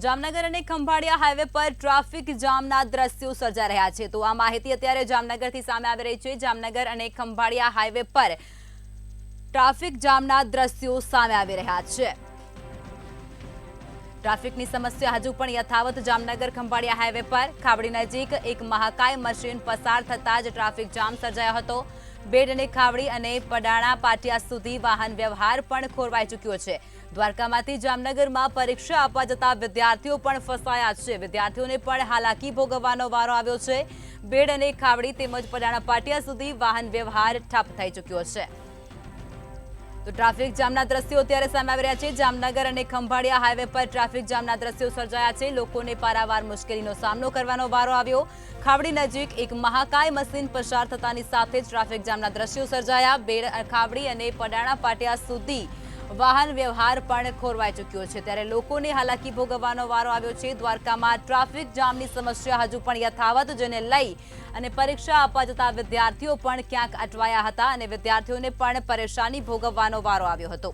જામનગર અને ખંભાળિયા હાઈવે પર ટ્રાફિક જામના દ્રશ્યો સર્જાઈ રહ્યા છે। તો આ માહિતી અત્યારે જામનગરથી સામે આવી રહી છે। જામનગર અને ખંભાળિયા હાઈવે પર ટ્રાફિક જામના દ્રશ્યો સામે આવી રહ્યા છે। ટ્રાફિકની સમસ્યા હજુ પણ યથાવત જામનગર ખંભાળિયા હાઈવે પર ખાવડી નજીક એક મહાકાય મશીન પસાર થતા જ ટ્રાફિક જામ સર્જાયો હતો। બેડ અને ખાવડી અને પડાણા પાટિયા સુધી વાહન વ્યવહાર પણ ખોરવાઈ ચૂક્યો છે। દ્વારકામાંથી જામનગરમાં પરીક્ષા આપવા જતા વિદ્યાર્થીઓ પણ ફસાયા છે। વિદ્યાર્થીઓને પણ હાલાકી ભોગવવાનો વારો આવ્યો છે। બેડ અને ખાવડી તેમજ પડાણા પાટિયા સુધી વાહન વ્યવહાર ઠપ થઈ ચૂક્યો છે। તો ટ્રાફિક જામના દ્રશ્યો અત્યારે સામે આવી રહ્યા છે। જામનગર અને ખંભાળિયા હાઈવે પર ટ્રાફિક જામના દ્રશ્યો સર્જાયા છે। લોકોને પારાવાર મુશ્કેલીનો સામનો કરવાનો વારો આવ્યો। ખાવડી નજીક એક મહાકાય મશીન પસાર થતાની સાથે જ ટ્રાફિક જામના દ્રશ્યો સર્જાયા। બેડ ખાવડી અને પડાણા પાટિયા સુધી વાહન વ્યવહાર પણ ખોરવાઈ ચૂક્યો છે। ત્યારે લોકોને હાલાકી ભોગવવાનો વારો આવ્યો છે। દ્વારકામાં ટ્રાફિક જામની સમસ્યા હજુ પણ યથાવત, જેને લઈ અને પરીક્ષા આપવા જતા વિદ્યાર્થીઓ પણ ક્યાંક અટવાયા હતા અને વિદ્યાર્થીઓને પણ પરેશાની ભોગવવાનો વારો આવ્યો હતો।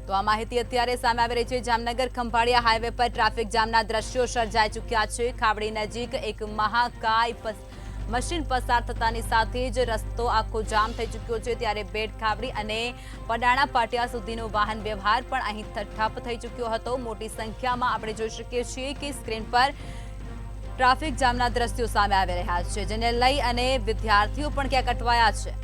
તો આ માહિતી અત્યારે સામે આવી રહી છે। જામનગર ખંભાળિયા હાઈવે પર ટ્રાફિક જામના દ્રશ્યો સર્જાઈ ચૂક્યા છે। ખાવડી નજીક એક મહાકાય મશીન પસાર થતાની સાથે જ રસ્તો આખો જામ થઈ ચૂક્યો છે। ત્યારે બેડ ખાવડી અને પડાણા પાટિયા સુધીનો વાહન વ્યવહાર પણ અહીં ઠપ થઈ ચૂક્યો હતો। મોટી સંખ્યામાં આપણે જોઈ શકીએ છીએ કે સ્ક્રીન પર ટ્રાફિક જામના દ્રશ્યો સામે આવી રહ્યા છે, જેને લઈ અને વિદ્યાર્થીઓ પણ ક્યાંક અટવાયા છે।